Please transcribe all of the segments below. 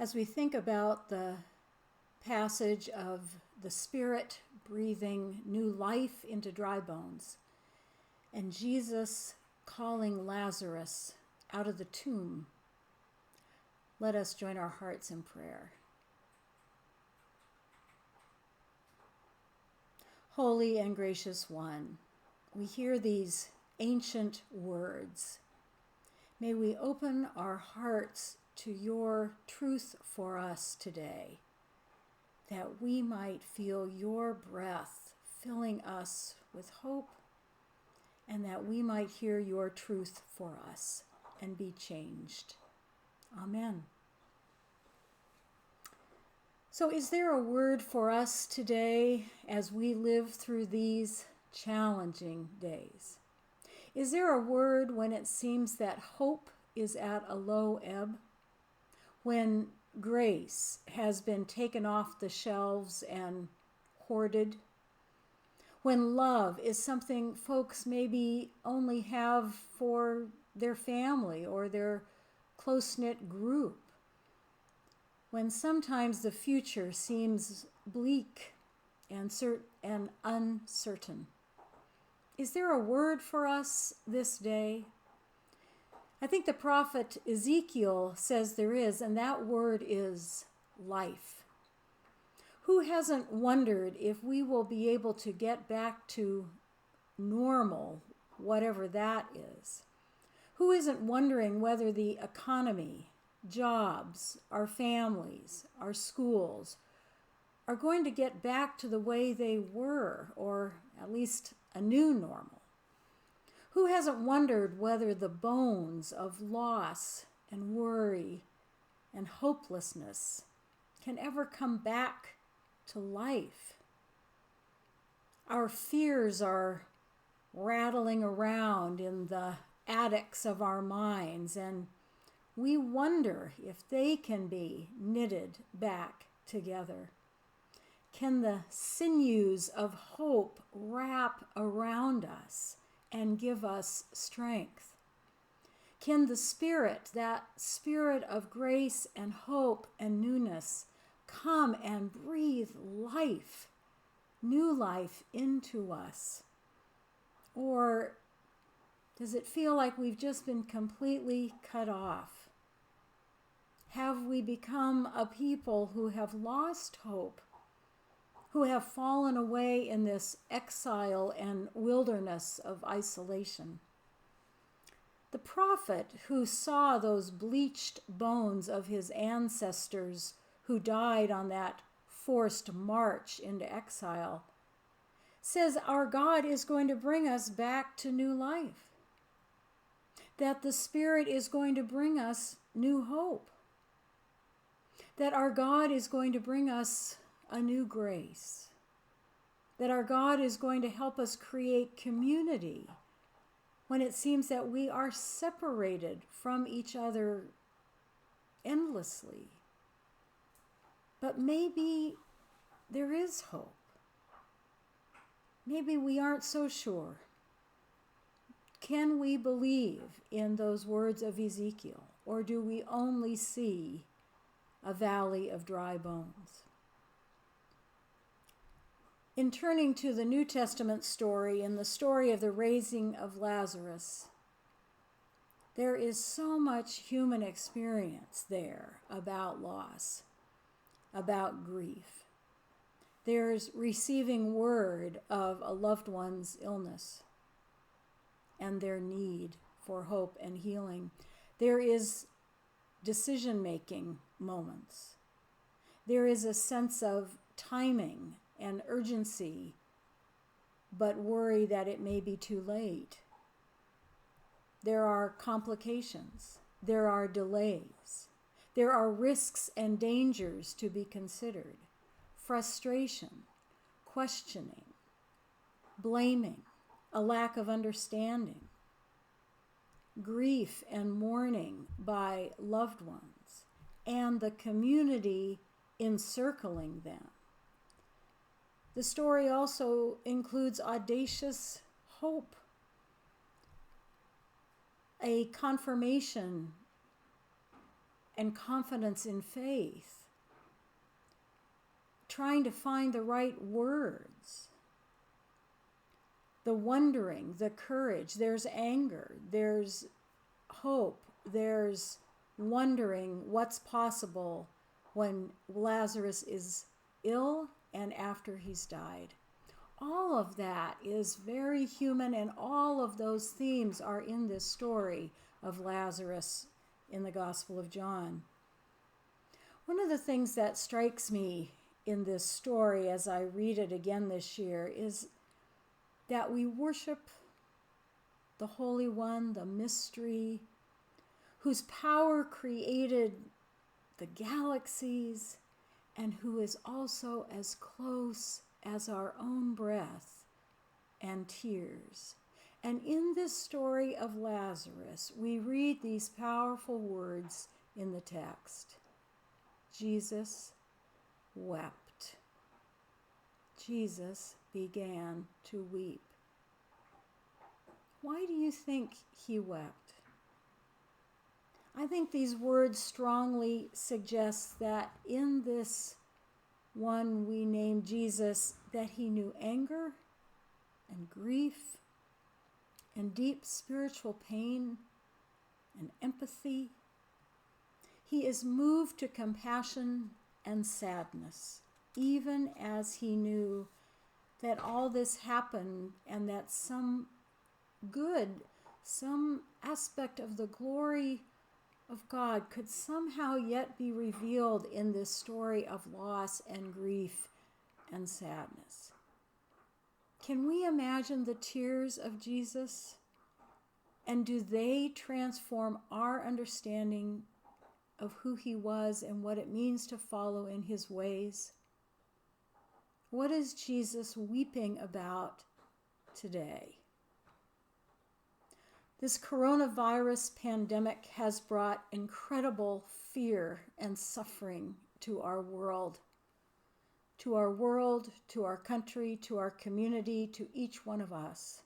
As we think about the passage of the Spirit breathing new life into dry bones, and Jesus calling Lazarus out of the tomb, let us join our hearts in prayer. Holy and gracious one, we hear these ancient words. May we open our hearts to your truth for us today, that we might feel your breath filling us with hope, and that we might hear your truth for us and be changed. Amen. So is there a word for us today as we live through these challenging days? Is there a word when it seems that hope is at a low ebb? When grace has been taken off the shelves and hoarded? When love is something folks maybe only have for their family or their close-knit group? When sometimes the future seems bleak and uncertain? Is there a word for us this day? I think the prophet Ezekiel says there is, and that word is life. Who hasn't wondered if we will be able to get back to normal, whatever that is? Who isn't wondering whether the economy, jobs, our families, our schools are going to get back to the way they were, or at least a new normal? Who hasn't wondered whether the bones of loss and worry and hopelessness can ever come back to life? Our fears are rattling around in the attics of our minds, and we wonder if they can be knitted back together. Can the sinews of hope wrap around us and give us strength? Can the Spirit, that Spirit of grace and hope and newness, come and breathe life, new life into us? Or does it feel like we've just been completely cut off? Have we become a people who have lost hope, who have fallen away in this exile and wilderness of isolation? The prophet who saw those bleached bones of his ancestors who died on that forced march into exile says our God is going to bring us back to new life, that the Spirit is going to bring us new hope, that our God is going to bring us a new grace, that our God is going to help us create community when it seems that we are separated from each other endlessly. But maybe there is hope. Maybe we aren't so sure. Can we believe in those words of Ezekiel, or do we only see a valley of dry bones? In turning to the New Testament story, in the story of the raising of Lazarus, there is so much human experience there about loss, about grief. There's receiving word of a loved one's illness and their need for hope and healing. There is decision-making moments. There is a sense of timing and urgency, but worry that it may be too late. There are complications. There are delays. There are risks and dangers to be considered. Frustration, questioning, blaming, a lack of understanding, grief and mourning by loved ones, and the community encircling them. The story also includes audacious hope, a confirmation and confidence in faith, trying to find the right words, the wondering, the courage. There's anger, there's hope, there's wondering what's possible when Lazarus is ill and after he's died. All of that is very human, and all of those themes are in this story of Lazarus in the Gospel of John. One of the things that strikes me in this story as I read it again this year is that we worship the Holy One, the mystery, whose power created the galaxies and who is also as close as our own breath and tears. And in this story of Lazarus, we read these powerful words in the text. Jesus wept. Jesus began to weep. Why do you think he wept? I think these words strongly suggest that in this one we name Jesus, that he knew anger and grief and deep spiritual pain and empathy. He is moved to compassion and sadness, even as he knew that all this happened and that some aspect of the glory of God could somehow yet be revealed in this story of loss and grief and sadness. Can we imagine the tears of Jesus? And do they transform our understanding of who he was and what it means to follow in his ways? What is Jesus weeping about today? This coronavirus pandemic has brought incredible fear and suffering to our world, to our country, to our community, to each one of us.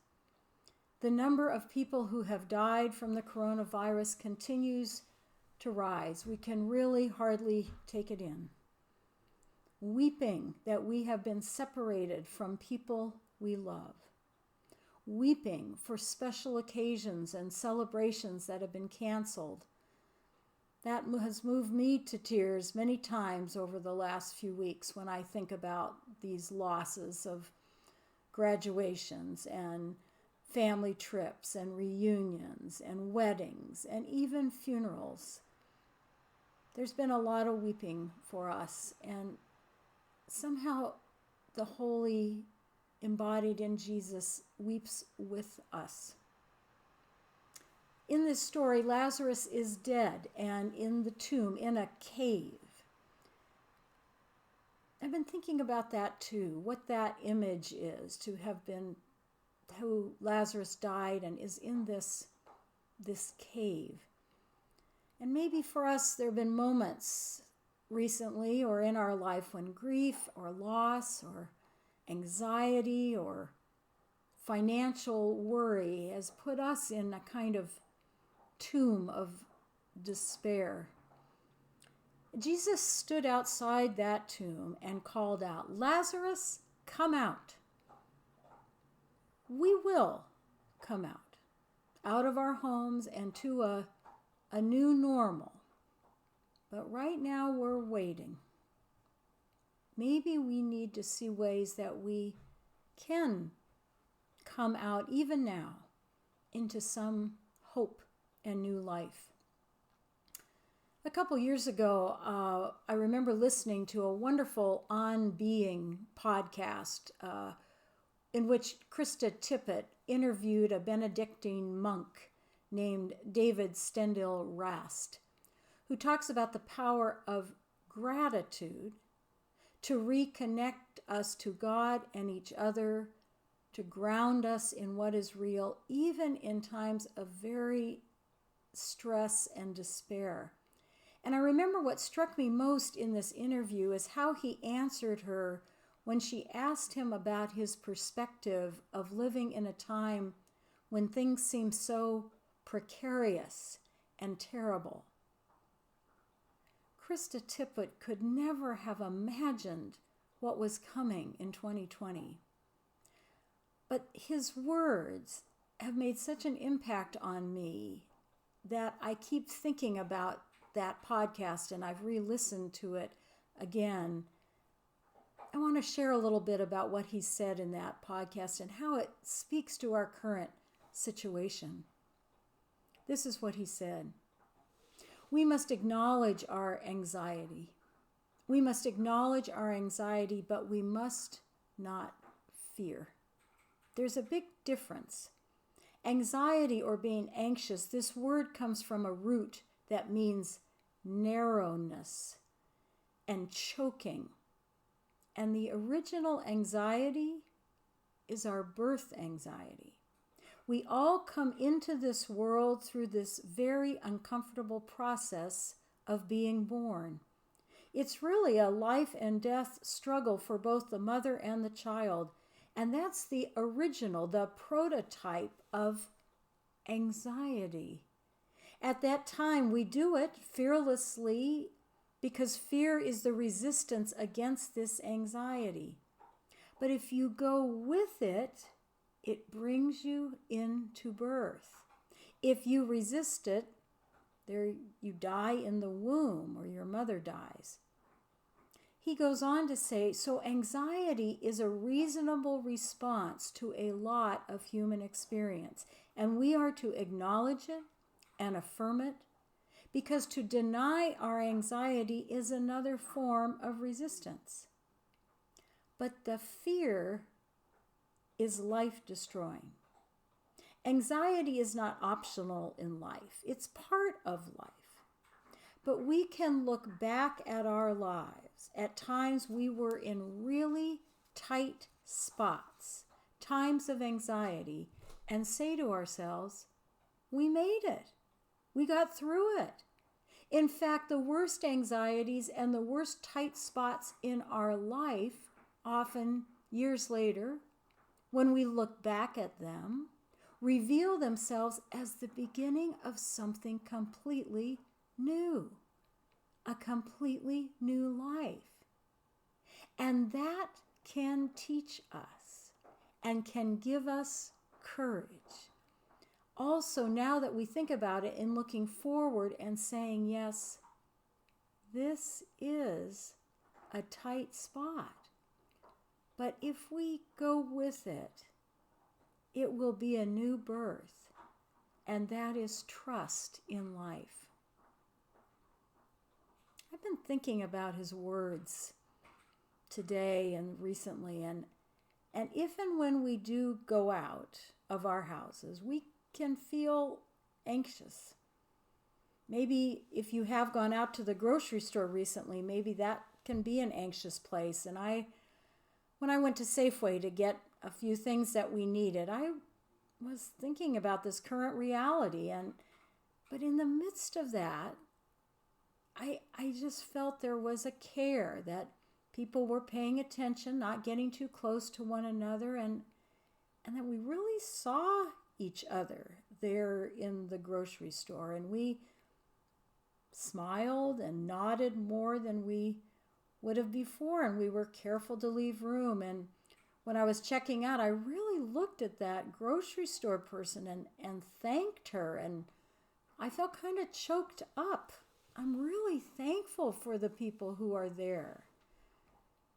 The number of people who have died from the coronavirus continues to rise. We can really hardly take it in. Weeping that we have been separated from people we love. Weeping for special occasions and celebrations that have been canceled. That has moved me to tears many times over the last few weeks when I think about these losses of graduations and family trips and reunions and weddings and even funerals. There's been a lot of weeping for us, and somehow the holy embodied in Jesus weeps with us. In this story, Lazarus is dead and in the tomb, in a cave. I've been thinking about that too, what that image is, to have been who Lazarus died and is in this cave. And maybe for us there have been moments recently or in our life when grief or loss or anxiety or financial worry has put us in a kind of tomb of despair. Jesus stood outside that tomb and called out, "Lazarus, come out." We will come out of our homes and to a new normal. But right now we're waiting. Maybe we need to see ways that we can come out even now into some hope and new life. A couple years ago, I remember listening to a wonderful On Being podcast in which Krista Tippett interviewed a Benedictine monk named David Stendhal Rast, who talks about the power of gratitude to reconnect us to God and each other, to ground us in what is real, even in times of very stress and despair. And I remember what struck me most in this interview is how he answered her when she asked him about his perspective of living in a time when things seem so precarious and terrible. Krista Tippett could never have imagined what was coming in 2020. But his words have made such an impact on me that I keep thinking about that podcast, and I've re-listened to it again. I want to share a little bit about what he said in that podcast and how it speaks to our current situation. This is what he said. We must acknowledge our anxiety. We must acknowledge our anxiety, but we must not fear. There's a big difference. Anxiety, or being anxious, this word comes from a root that means narrowness and choking. And the original anxiety is our birth anxiety. We all come into this world through this very uncomfortable process of being born. It's really a life and death struggle for both the mother and the child. And that's the original, the prototype of anxiety. At that time, we do it fearlessly because fear is the resistance against this anxiety. But if you go with it, it brings you into birth. If you resist it, there you die in the womb, or your mother dies. He goes on to say, so anxiety is a reasonable response to a lot of human experience, and we are to acknowledge it and affirm it, because to deny our anxiety is another form of resistance. But the fear is life-destroying. Anxiety is not optional in life. It's part of life. But we can look back at our lives, at times we were in really tight spots, times of anxiety, and say to ourselves, we made it. We got through it. In fact, the worst anxieties and the worst tight spots in our life, often years later, when we look back at them, reveal themselves as the beginning of something completely new, a completely new life. And that can teach us and can give us courage. Also, now that we think about it and looking forward and saying, yes, this is a tight spot. But if we go with it, it will be a new birth, and that is trust in life. I've been thinking about his words today and recently, and if and when we do go out of our houses, we can feel anxious. Maybe if you have gone out to the grocery store recently, maybe that can be an anxious place. And when I went to Safeway to get a few things that we needed, I was thinking about this current reality. But in the midst of that, I just felt there was a care that people were paying attention, not getting too close to one another, and that we really saw each other there in the grocery store. And we smiled and nodded more than we would have before, and we were careful to leave room. And when I was checking out, I really looked at that grocery store person and thanked her, and I felt kind of choked up. I'm really thankful for the people who are there.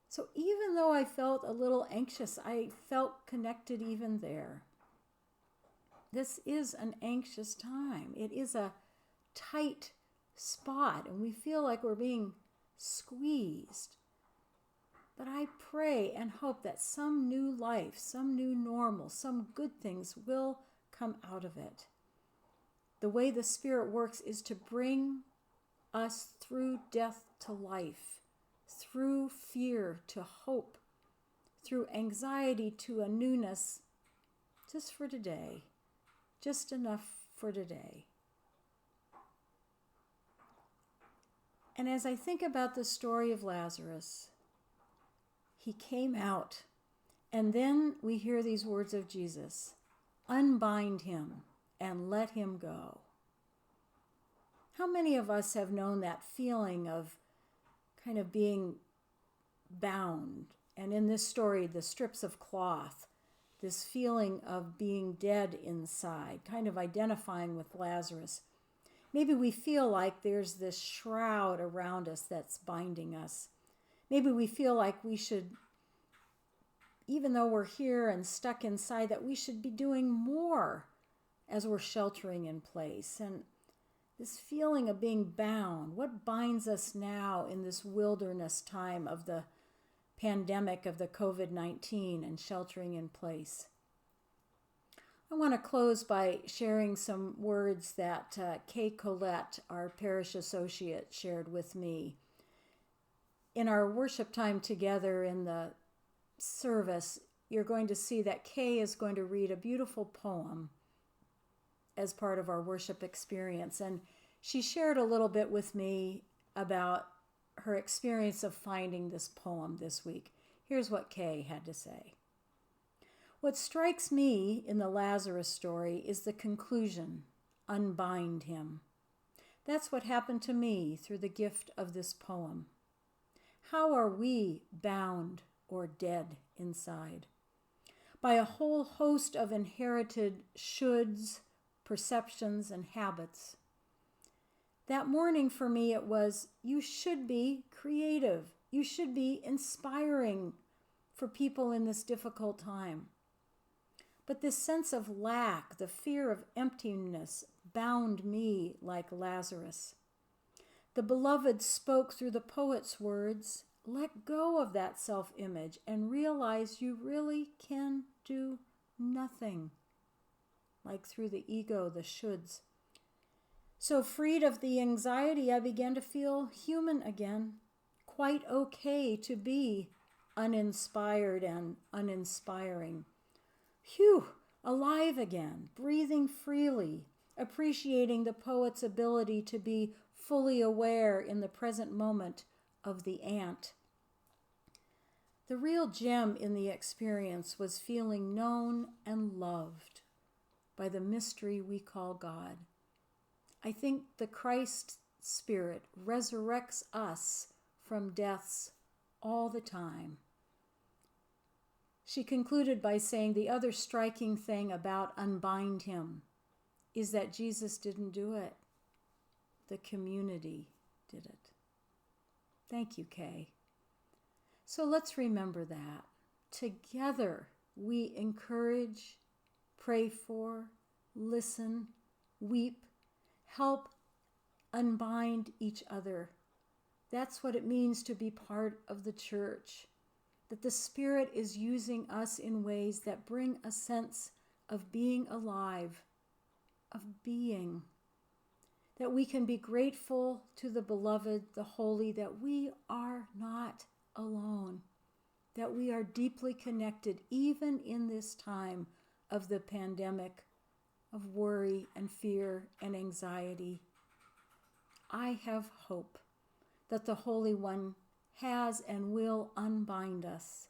So even though I felt a little anxious, I felt connected even there. This is an anxious time. It is a tight spot, and we feel like we're being squeezed. But I pray and hope that some new life, some new normal, some good things will come out of it. The way the Spirit works is to bring us through death to life, through fear to hope, through anxiety to a newness, just for today, just enough for today. And as I think about the story of Lazarus, he came out, and then we hear these words of Jesus, unbind him and let him go. How many of us have known that feeling of kind of being bound? And in this story, the strips of cloth, this feeling of being dead inside, kind of identifying with Lazarus. Maybe we feel like there's this shroud around us that's binding us. Maybe we feel like we should, even though we're here and stuck inside, that we should be doing more as we're sheltering in place. And this feeling of being bound, what binds us now in this wilderness time of the pandemic of the COVID-19 and sheltering in place? I want to close by sharing some words that Kay Collette, our parish associate, shared with me. In our worship time together in the service, you're going to see that Kay is going to read a beautiful poem as part of our worship experience. And she shared a little bit with me about her experience of finding this poem this week. Here's what Kay had to say. What strikes me in the Lazarus story is the conclusion, unbind him. That's what happened to me through the gift of this poem. How are we bound or dead inside? By a whole host of inherited shoulds, perceptions, and habits. That morning for me it was, you should be creative. You should be inspiring for people in this difficult time. But this sense of lack, the fear of emptiness, bound me like Lazarus. The beloved spoke through the poet's words, let go of that self-image and realize you really can do nothing. Like through the ego, the shoulds. So freed of the anxiety, I began to feel human again. Quite okay to be uninspired and uninspiring. Phew, alive again, breathing freely, appreciating the poet's ability to be fully aware in the present moment of the ant. The real gem in the experience was feeling known and loved by the mystery we call God. I think the Christ Spirit resurrects us from deaths all the time. She concluded by saying the other striking thing about unbind him is that Jesus didn't do it. The community did it. Thank you, Kay. So let's remember that. Together we encourage, pray for, listen, weep, help unbind each other. That's what it means to be part of the church. That the Spirit is using us in ways that bring a sense of being alive, of being. That we can be grateful to the beloved, the holy, that we are not alone. That we are deeply connected even in this time of the pandemic, of worry and fear and anxiety. I have hope that the Holy One has and will unbind us,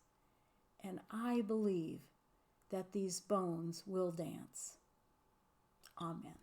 and I believe that these bones will dance. Amen.